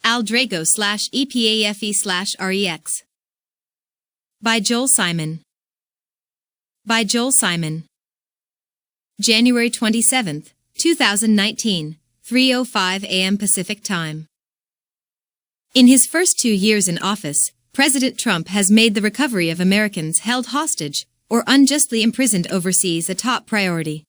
Aldrago/EPAFE/REX. By Joel Simon. By Joel Simon. January 27, 2019, 3:05 a.m. Pacific Time. In his first 2 years in office, President Trump has made the recovery of Americans held hostage or unjustly imprisoned overseas a top priority.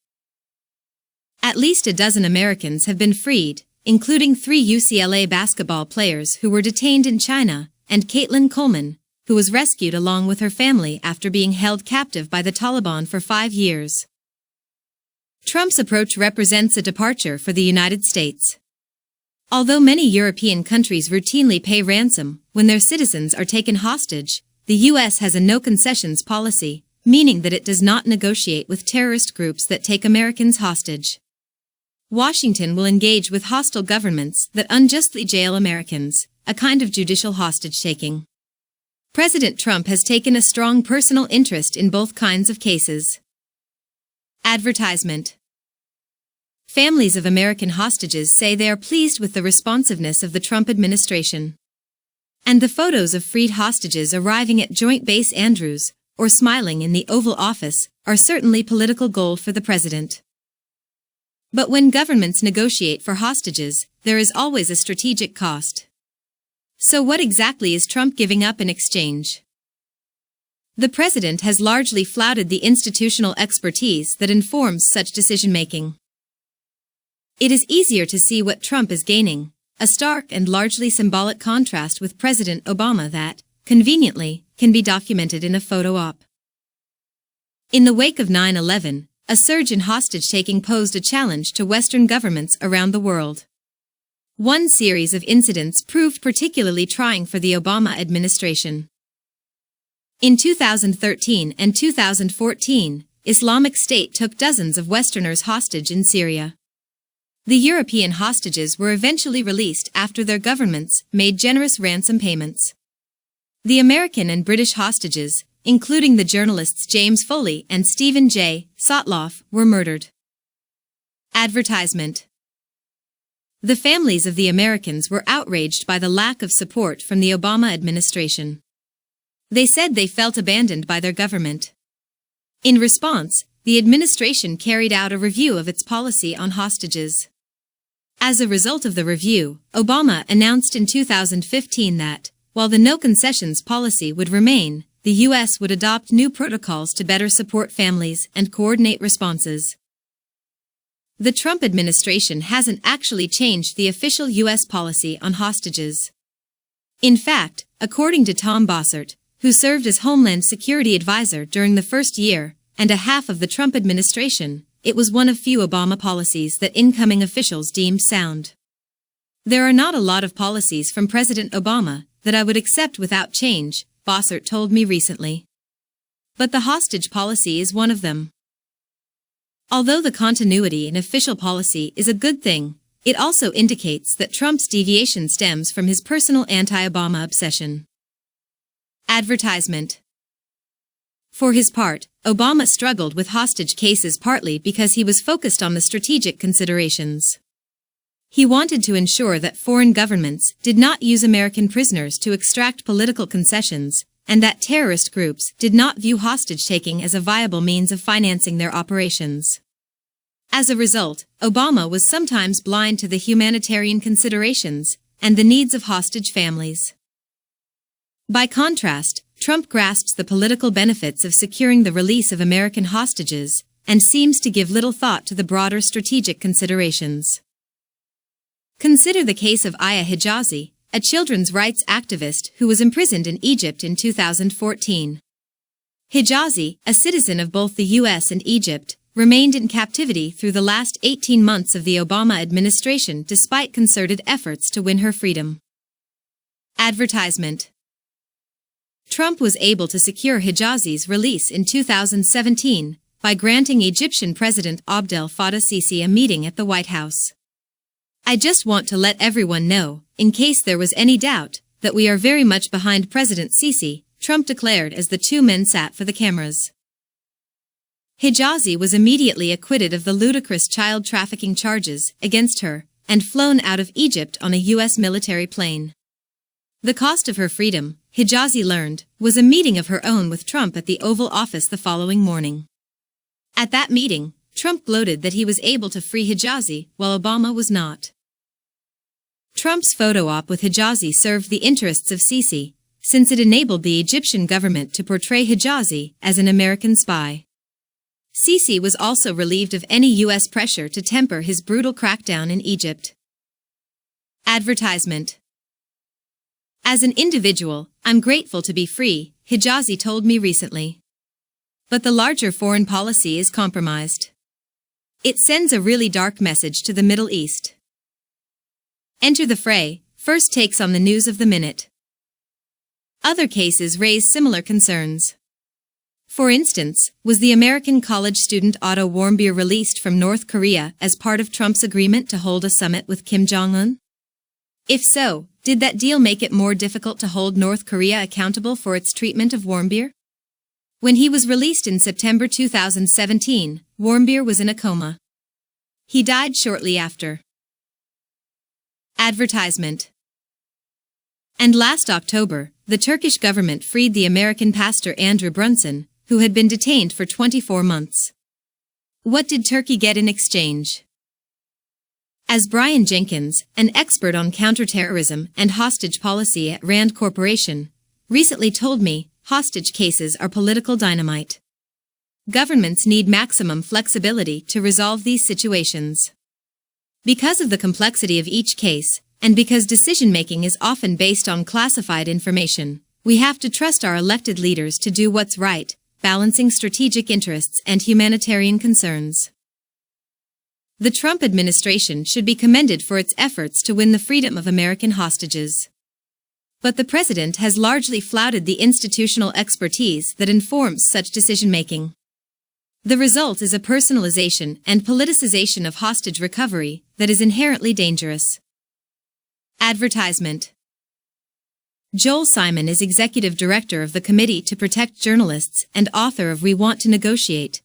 At least a dozen Americans have been freed, including 3 UCLA basketball players who were detained in China, and Caitlin Coleman, who was rescued along with her family after being held captive by the Taliban for 5 years. Trump's approach represents a departure for the United States. Although many European countries routinely pay ransom when their citizens are taken hostage, the U.S. has a no-concessions policy, meaning that it does not negotiate with terrorist groups that take Americans hostage. Washington will engage with hostile governments that unjustly jail Americans, a kind of judicial hostage-taking. President Trump has taken a strong personal interest in both kinds of cases. Advertisement. Families of American hostages say they are pleased with the responsiveness of the Trump administration. And the photos of freed hostages arriving at Joint Base Andrews, or smiling in the Oval Office, are certainly political gold for the president. But when governments negotiate for hostages, there is always a strategic cost. So what exactly is Trump giving up in exchange? The president has largely flouted the institutional expertise that informs such decision-making. It is easier to see what Trump is gaining, a stark and largely symbolic contrast with President Obama that, conveniently, can be documented in a photo op. In the wake of 9/11, a surge in hostage-taking posed a challenge to Western governments around the world. One series of incidents proved particularly trying for the Obama administration. In 2013 and 2014, Islamic State took dozens of Westerners hostage in Syria. The European hostages were eventually released after their governments made generous ransom payments. The American and British hostages, including the journalists James Foley and Stephen J. Sotloff, were murdered. Advertisement. The families of the Americans were outraged by the lack of support from the Obama administration. They said they felt abandoned by their government. In response, the administration carried out a review of its policy on hostages. As a result of the review, Obama announced in 2015 that, while the no-concessions policy would remain, the U.S. would adopt new protocols to better support families and coordinate responses. The Trump administration hasn't actually changed the official U.S. policy on hostages. In fact, according to Tom Bossert, who served as Homeland Security Advisor during the first year and a half of the Trump administration, it was one of few Obama policies that incoming officials deemed sound. There are not a lot of policies from President Obama that I would accept without change, Bossert told me recently. But the hostage policy is one of them. Although the continuity in official policy is a good thing, it also indicates that Trump's deviation stems from his personal anti-Obama obsession. Advertisement. For his part, Obama struggled with hostage cases partly because he was focused on the strategic considerations. He wanted to ensure that foreign governments did not use American prisoners to extract political concessions, and that terrorist groups did not view hostage-taking as a viable means of financing their operations. As a result, Obama was sometimes blind to the humanitarian considerations and the needs of hostage families. By contrast, Trump grasps the political benefits of securing the release of American hostages and seems to give little thought to the broader strategic considerations. Consider the case of Aya Hijazi, a children's rights activist who was imprisoned in Egypt in 2014. Hijazi, a citizen of both the U.S. and Egypt, remained in captivity through the last 18 months of the Obama administration despite concerted efforts to win her freedom. Advertisement. Trump was able to secure Hijazi's release in 2017 by granting Egyptian President Abdel Fattah Sisi a meeting at the White House. I just want to let everyone know, in case there was any doubt, that we are very much behind President Sisi, Trump declared as the two men sat for the cameras. Hijazi was immediately acquitted of the ludicrous child trafficking charges against her, and flown out of Egypt on a U.S. military plane. The cost of her freedom, Hijazi learned, was a meeting of her own with Trump at the Oval Office the following morning. At that meeting, Trump gloated that he was able to free Hijazi, while Obama was not. Trump's photo op with Hijazi served the interests of Sisi, since it enabled the Egyptian government to portray Hijazi as an American spy. Sisi was also relieved of any U.S. pressure to temper his brutal crackdown in Egypt. Advertisement. As an individual, I'm grateful to be free, Hijazi told me recently. But the larger foreign policy is compromised. It sends a really dark message to the Middle East. Enter the fray, first takes on the news of the minute. Other cases raise similar concerns. For instance, was the American college student Otto Warmbier released from North Korea as part of Trump's agreement to hold a summit with Kim Jong-un? If so, did that deal make it more difficult to hold North Korea accountable for its treatment of Warmbier? When he was released in September 2017, Warmbier was in a coma. He died shortly after. Advertisement. And last October, the Turkish government freed the American pastor Andrew Brunson, who had been detained for 24 months. What did Turkey get in exchange? As Brian Jenkins, an expert on counterterrorism and hostage policy at Rand Corporation, recently told me, hostage cases are political dynamite. Governments need maximum flexibility to resolve these situations. Because of the complexity of each case, and because decision-making is often based on classified information, we have to trust our elected leaders to do what's right, balancing strategic interests and humanitarian concerns. The Trump administration should be commended for its efforts to win the freedom of American hostages. But the president has largely flouted the institutional expertise that informs such decision-making. The result is a personalization and politicization of hostage recovery that is inherently dangerous. Advertisement. Joel Simon is executive director of the Committee to Protect Journalists and author of We Want to Negotiate,